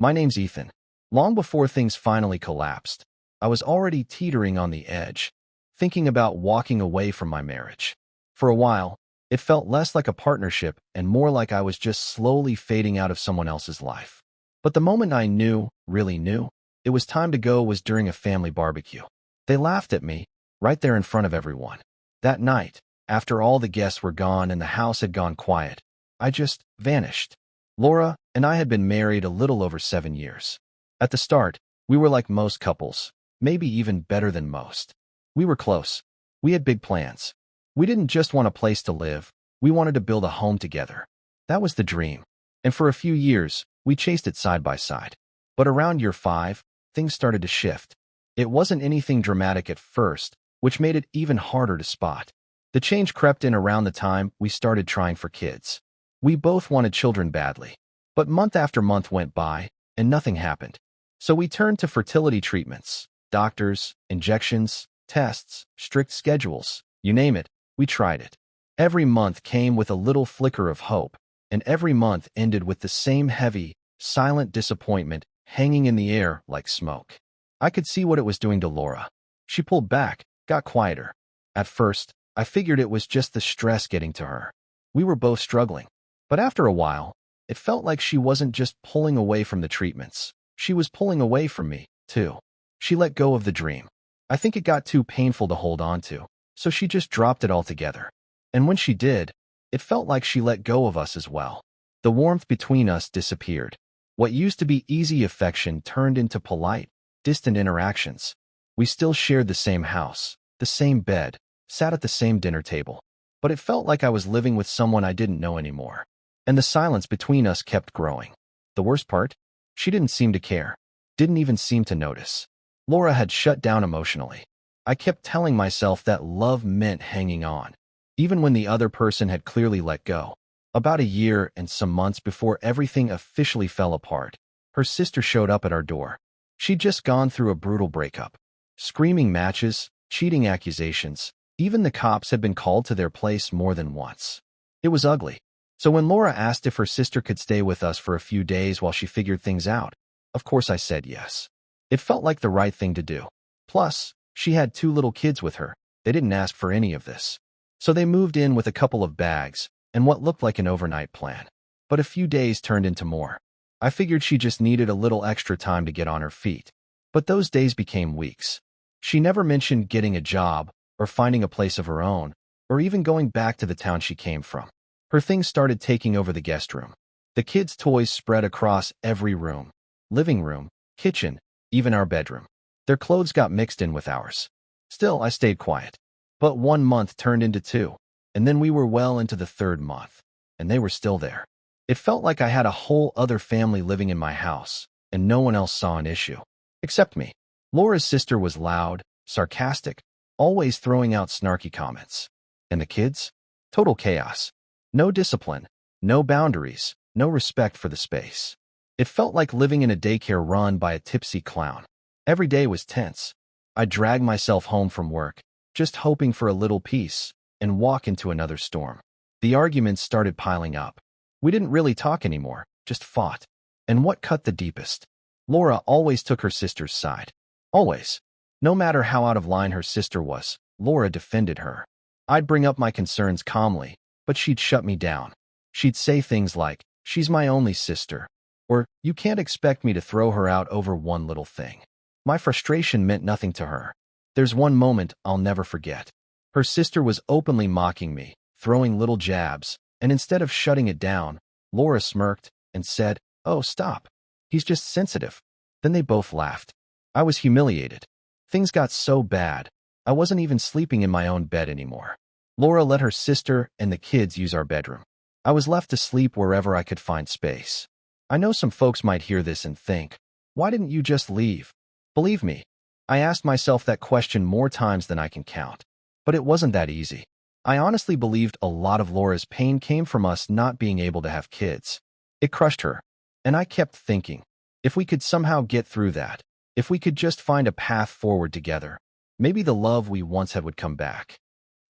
My name's Ethan. Long before things finally collapsed, I was already teetering on the edge, thinking about walking away from my marriage. For a while, it felt less like a partnership and more like I was just slowly fading out of someone else's life. But the moment I knew, really knew, it was time to go was during a family barbecue. They laughed at me, right there in front of everyone. That night, after all the guests were gone and the house had gone quiet, I just vanished. Laura and I had been married a little over 7 years. At the start, we were like most couples, maybe even better than most. We were close. We had big plans. We didn't just want a place to live, we wanted to build a home together. That was the dream. And for a few years, we chased it side by side. But around year 5, things started to shift. It wasn't anything dramatic at first, which made it even harder to spot. The change crept in around the time we started trying for kids. We both wanted children badly. But month after month went by, and nothing happened. So we turned to fertility treatments, doctors, injections, tests, strict schedules, you name it, we tried it. Every month came with a little flicker of hope, and every month ended with the same heavy, silent disappointment hanging in the air like smoke. I could see what it was doing to Laura. She pulled back, got quieter. At first, I figured it was just the stress getting to her. We were both struggling. But after a while, it felt like she wasn't just pulling away from the treatments. She was pulling away from me, too. She let go of the dream. I think it got too painful to hold on to, so she just dropped it altogether. And when she did, it felt like she let go of us as well. The warmth between us disappeared. What used to be easy affection turned into polite, distant interactions. We still shared the same house, the same bed, sat at the same dinner table. But it felt like I was living with someone I didn't know anymore. And the silence between us kept growing. The worst part? She didn't seem to care. Didn't even seem to notice. Laura had shut down emotionally. I kept telling myself that love meant hanging on, even when the other person had clearly let go. About a year and some months before everything officially fell apart, her sister showed up at our door. She'd just gone through a brutal breakup. Screaming matches, cheating accusations, even the cops had been called to their place more than once. It was ugly. So when Laura asked if her sister could stay with us for a few days while she figured things out, of course I said yes. It felt like the right thing to do. Plus, she had 2 little kids with her. They didn't ask for any of this. So they moved in with a couple of bags and what looked like an overnight plan. But a few days turned into more. I figured she just needed a little extra time to get on her feet. But those days became weeks. She never mentioned getting a job or finding a place of her own, or even going back to the town she came from. Her things started taking over the guest room. The kids' toys spread across every room. Living room, kitchen, even our bedroom. Their clothes got mixed in with ours. Still, I stayed quiet. But 1 month turned into 2, and then we were well into the 3rd month, and they were still there. It felt like I had a whole other family living in my house, and no one else saw an issue. Except me. Laura's sister was loud, sarcastic, always throwing out snarky comments. And the kids? Total chaos. No discipline, no boundaries, no respect for the space. It felt like living in a daycare run by a tipsy clown. Every day was tense. I'd drag myself home from work, just hoping for a little peace, and walk into another storm. The arguments started piling up. We didn't really talk anymore, just fought. And what cut the deepest? Laura always took her sister's side. Always. No matter how out of line her sister was, Laura defended her. I'd bring up my concerns calmly, but she'd shut me down. She'd say things like, "She's my only sister," or "You can't expect me to throw her out over one little thing." My frustration meant nothing to her. There's one moment I'll never forget. Her sister was openly mocking me, throwing little jabs, and instead of shutting it down, Laura smirked and said, "Oh, stop. He's just sensitive." Then they both laughed. I was humiliated. Things got so bad, I wasn't even sleeping in my own bed anymore. Laura let her sister and the kids use our bedroom. I was left to sleep wherever I could find space. I know some folks might hear this and think, why didn't you just leave? Believe me, I asked myself that question more times than I can count. But it wasn't that easy. I honestly believed a lot of Laura's pain came from us not being able to have kids. It crushed her. And I kept thinking, if we could somehow get through that, if we could just find a path forward together, maybe the love we once had would come back.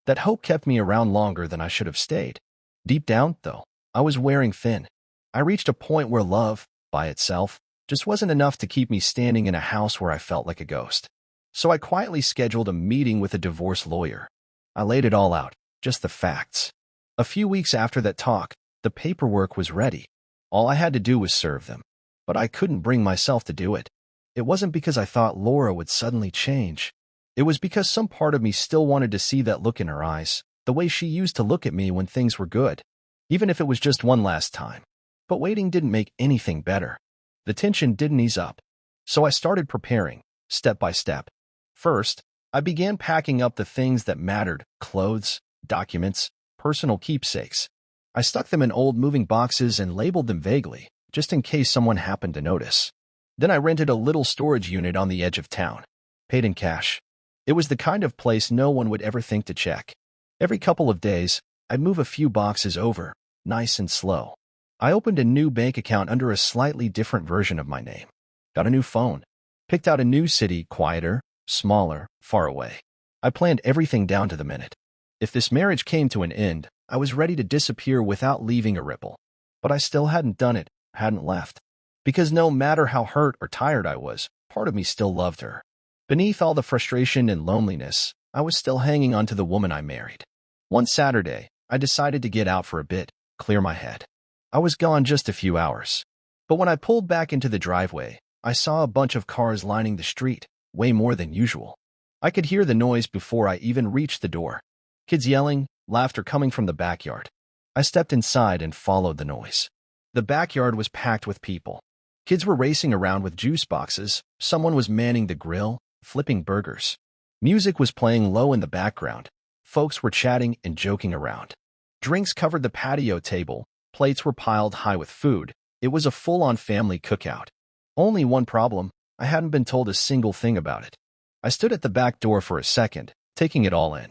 That hope kept me around longer than I should have stayed. Deep down, though, I was wearing thin. I reached a point where love, by itself, just wasn't enough to keep me standing in a house where I felt like a ghost. So I quietly scheduled a meeting with a divorce lawyer. I laid it all out, just the facts. A few weeks after that talk, the paperwork was ready. All I had to do was serve them. But I couldn't bring myself to do it. It wasn't because I thought Laura would suddenly change. It was because some part of me still wanted to see that look in her eyes, the way she used to look at me when things were good, even if it was just one last time. But waiting didn't make anything better. The tension didn't ease up. So I started preparing, step by step. First, I began packing up the things that mattered: clothes, documents, personal keepsakes. I stuck them in old moving boxes and labeled them vaguely, just in case someone happened to notice. Then I rented a little storage unit on the edge of town, paid in cash. It was the kind of place no one would ever think to check. Every couple of days, I'd move a few boxes over, nice and slow. I opened a new bank account under a slightly different version of my name. Got a new phone. Picked out a new city, quieter, smaller, far away. I planned everything down to the minute. If this marriage came to an end, I was ready to disappear without leaving a ripple. But I still hadn't done it, hadn't left. Because no matter how hurt or tired I was, part of me still loved her. Beneath all the frustration and loneliness, I was still hanging on to the woman I married. One Saturday, I decided to get out for a bit, clear my head. I was gone just a few hours. But when I pulled back into the driveway, I saw a bunch of cars lining the street, way more than usual. I could hear the noise before I even reached the door. Kids yelling, laughter coming from the backyard. I stepped inside and followed the noise. The backyard was packed with people. Kids were racing around with juice boxes, someone was manning the grill, flipping burgers. Music was playing low in the background. Folks were chatting and joking around. Drinks covered the patio table, plates were piled high with food. It was a full-on family cookout. Only one problem: I hadn't been told a single thing about it. I stood at the back door for a second, taking it all in.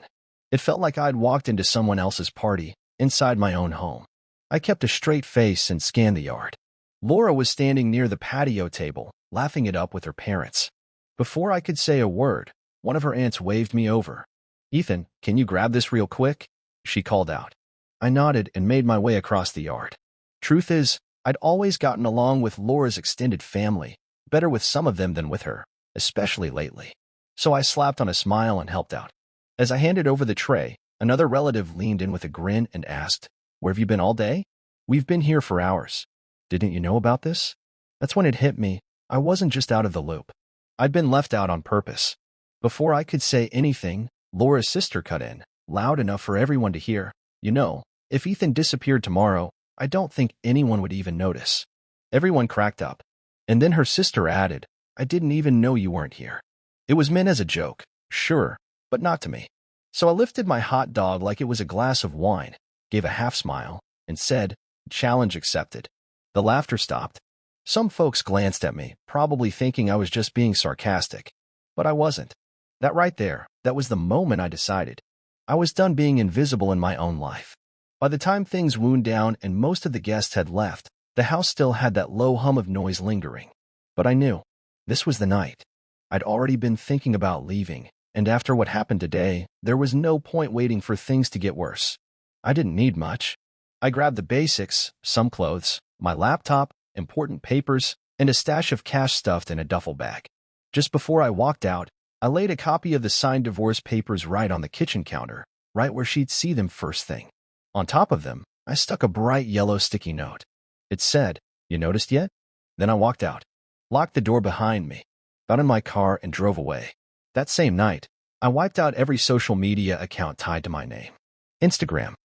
It felt like I'd walked into someone else's party, inside my own home. I kept a straight face and scanned the yard. Laura was standing near the patio table, laughing it up with her parents. Before I could say a word, one of her aunts waved me over. "Ethan, can you grab this real quick?" she called out. I nodded and made my way across the yard. Truth is, I'd always gotten along with Laura's extended family, better with some of them than with her, especially lately. So I slapped on a smile and helped out. As I handed over the tray, another relative leaned in with a grin and asked, "Where have you been all day?" "We've been here for hours." "Didn't you know about this?" That's when it hit me. I wasn't just out of the loop. I'd been left out on purpose. Before I could say anything, Laura's sister cut in, loud enough for everyone to hear. "You know, if Ethan disappeared tomorrow, I don't think anyone would even notice." Everyone cracked up. And then her sister added, "I didn't even know you weren't here." It was meant as a joke, sure, but not to me. So I lifted my hot dog like it was a glass of wine, gave a half smile, and said, "Challenge accepted." The laughter stopped. Some folks glanced at me, probably thinking I was just being sarcastic. But I wasn't. That right there, that was the moment I decided. I was done being invisible in my own life. By the time things wound down and most of the guests had left, the house still had that low hum of noise lingering. But I knew. This was the night. I'd already been thinking about leaving, and after what happened today, there was no point waiting for things to get worse. I didn't need much. I grabbed the basics: some clothes, my laptop, important papers, and a stash of cash stuffed in a duffel bag. Just before I walked out, I laid a copy of the signed divorce papers right on the kitchen counter, right where she'd see them first thing. On top of them, I stuck a bright yellow sticky note. It said, "You noticed yet?" Then I walked out, locked the door behind me, got in my car, and drove away. That same night, I wiped out every social media account tied to my name. Instagram,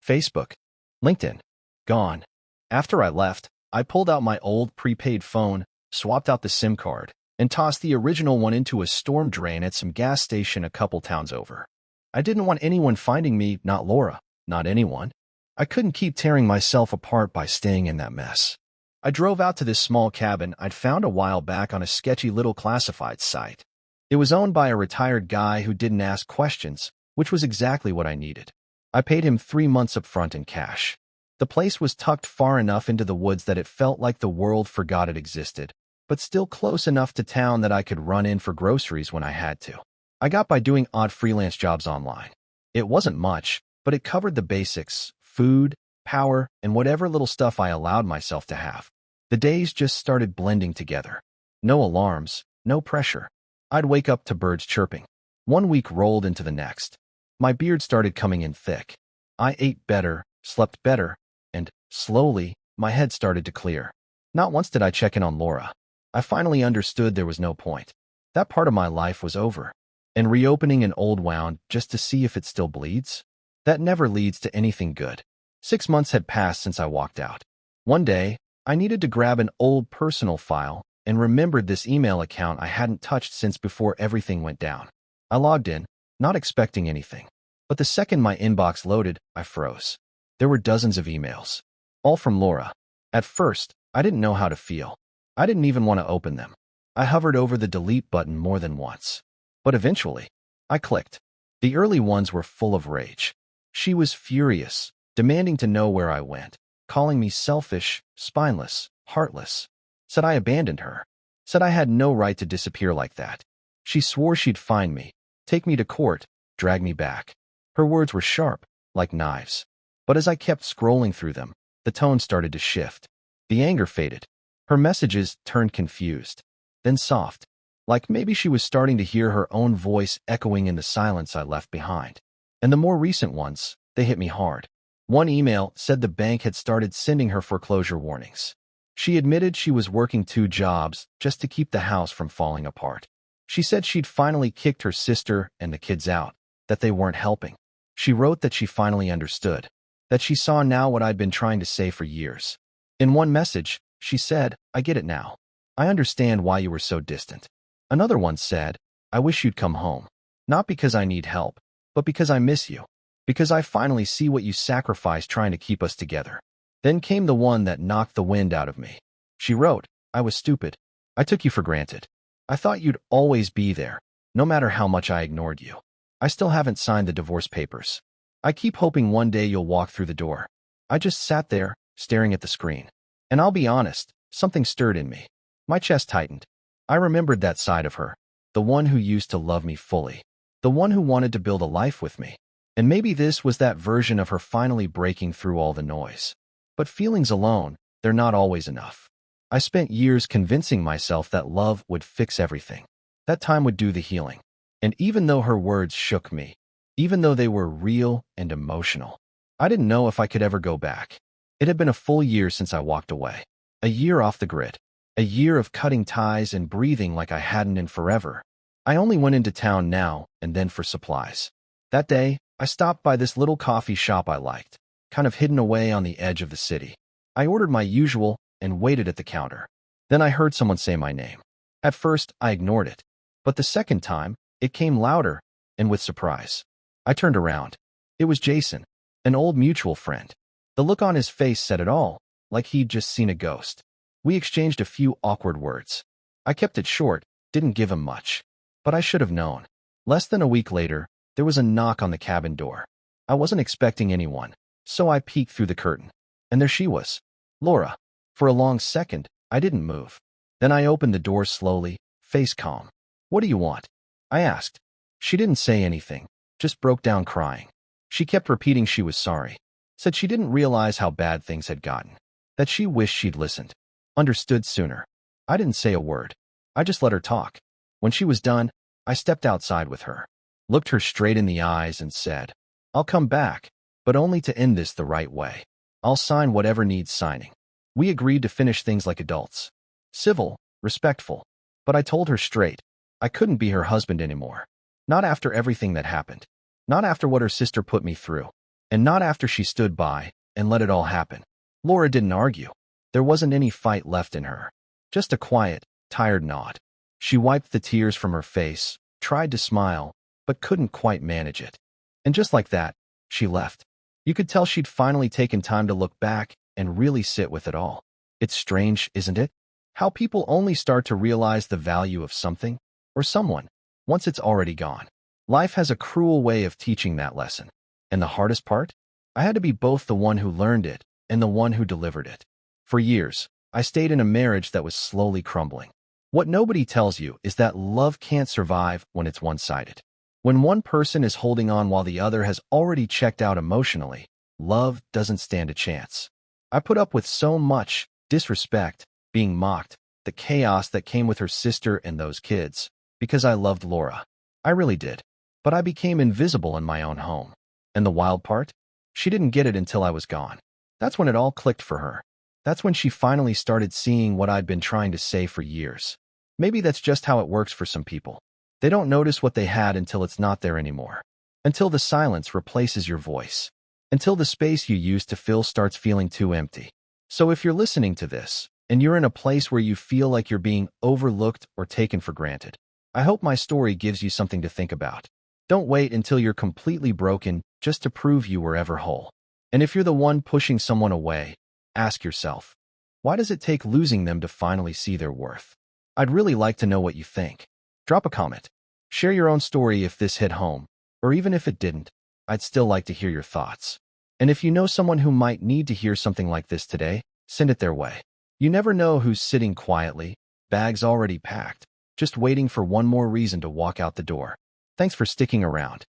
Facebook, LinkedIn, gone. After I left, I pulled out my old prepaid phone, swapped out the SIM card, and tossed the original one into a storm drain at some gas station a couple towns over. I didn't want anyone finding me, not Laura, not anyone. I couldn't keep tearing myself apart by staying in that mess. I drove out to this small cabin I'd found a while back on a sketchy little classified site. It was owned by a retired guy who didn't ask questions, which was exactly what I needed. I paid him 3 months up front in cash. The place was tucked far enough into the woods that it felt like the world forgot it existed, but still close enough to town that I could run in for groceries when I had to. I got by doing odd freelance jobs online. It wasn't much, but it covered the basics: food, power, and whatever little stuff I allowed myself to have. The days just started blending together. No alarms, no pressure. I'd wake up to birds chirping. One week rolled into the next. My beard started coming in thick. I ate better, slept better, and, slowly, my head started to clear. Not once did I check in on Laura. I finally understood there was no point. That part of my life was over. And reopening an old wound just to see if it still bleeds? That never leads to anything good. 6 months had passed since I walked out. One day, I needed to grab an old personal file and remembered this email account I hadn't touched since before everything went down. I logged in, not expecting anything. But the second my inbox loaded, I froze. There were dozens of emails. All from Laura. At first, I didn't know how to feel. I didn't even want to open them. I hovered over the delete button more than once. But eventually, I clicked. The early ones were full of rage. She was furious, demanding to know where I went, calling me selfish, spineless, heartless. Said I abandoned her. Said I had no right to disappear like that. She swore she'd find me, take me to court, drag me back. Her words were sharp, like knives. But as I kept scrolling through them, the tone started to shift. The anger faded. Her messages turned confused, then soft, like maybe she was starting to hear her own voice echoing in the silence I left behind. And the more recent ones, they hit me hard. One email said the bank had started sending her foreclosure warnings. She admitted she was working 2 jobs just to keep the house from falling apart. She said she'd finally kicked her sister and the kids out, that they weren't helping. She wrote that she finally understood, that she saw now what I'd been trying to say for years. In one message, she said, "I get it now. I understand why you were so distant." Another one said, "I wish you'd come home. Not because I need help, but because I miss you. Because I finally see what you sacrificed trying to keep us together." Then came the one that knocked the wind out of me. She wrote, "I was stupid. I took you for granted. I thought you'd always be there, no matter how much I ignored you. I still haven't signed the divorce papers. I keep hoping one day you'll walk through the door." I just sat there, staring at the screen. And I'll be honest, something stirred in me. My chest tightened. I remembered that side of her, the one who used to love me fully, the one who wanted to build a life with me. And maybe this was that version of her finally breaking through all the noise. But feelings alone, they're not always enough. I spent years convincing myself that love would fix everything, that time would do the healing. And even though her words shook me, even though they were real and emotional, I didn't know if I could ever go back. It had been a full year since I walked away. A year off the grid. A year of cutting ties and breathing like I hadn't in forever. I only went into town now and then for supplies. That day, I stopped by this little coffee shop I liked, kind of hidden away on the edge of the city. I ordered my usual and waited at the counter. Then I heard someone say my name. At first, I ignored it. But the second time, it came louder and with surprise. I turned around. It was Jason, an old mutual friend. The look on his face said it all, like he'd just seen a ghost. We exchanged a few awkward words. I kept it short, didn't give him much. But I should have known. Less than a week later, there was a knock on the cabin door. I wasn't expecting anyone, so I peeked through the curtain. And there she was, Laura. For a long second, I didn't move. Then I opened the door slowly, face calm. "What do you want?" I asked. She didn't say anything, just broke down crying. She kept repeating she was sorry. Said she didn't realize how bad things had gotten. That she wished she'd listened. Understood sooner. I didn't say a word. I just let her talk. When she was done, I stepped outside with her, looked her straight in the eyes and said, "I'll come back, but only to end this the right way. I'll sign whatever needs signing." We agreed to finish things like adults. Civil, respectful. But I told her straight, I couldn't be her husband anymore. Not after everything that happened. Not after what her sister put me through. And not after she stood by and let it all happen. Laura didn't argue. There wasn't any fight left in her. Just a quiet, tired nod. She wiped the tears from her face, tried to smile, but couldn't quite manage it. And just like that, she left. You could tell she'd finally taken time to look back and really sit with it all. It's strange, isn't it? How people only start to realize the value of something, or someone, once it's already gone. Life has a cruel way of teaching that lesson. And the hardest part? I had to be both the one who learned it and the one who delivered it. For years, I stayed in a marriage that was slowly crumbling. What nobody tells you is that love can't survive when it's one-sided. When one person is holding on while the other has already checked out emotionally, love doesn't stand a chance. I put up with so much disrespect, being mocked, the chaos that came with her sister and those kids, because I loved Laura. I really did. But I became invisible in my own home. And the wild part? She didn't get it until I was gone. That's when it all clicked for her. That's when she finally started seeing what I'd been trying to say for years. Maybe that's just how it works for some people. They don't notice what they had until it's not there anymore. Until the silence replaces your voice. Until the space you used to fill starts feeling too empty. So if you're listening to this, and you're in a place where you feel like you're being overlooked or taken for granted, I hope my story gives you something to think about. Don't wait until you're completely broken just to prove you were ever whole. And if you're the one pushing someone away, ask yourself, why does it take losing them to finally see their worth? I'd really like to know what you think. Drop a comment. Share your own story if this hit home, or even if it didn't, I'd still like to hear your thoughts. And if you know someone who might need to hear something like this today, send it their way. You never know who's sitting quietly, bags already packed, just waiting for one more reason to walk out the door. Thanks for sticking around.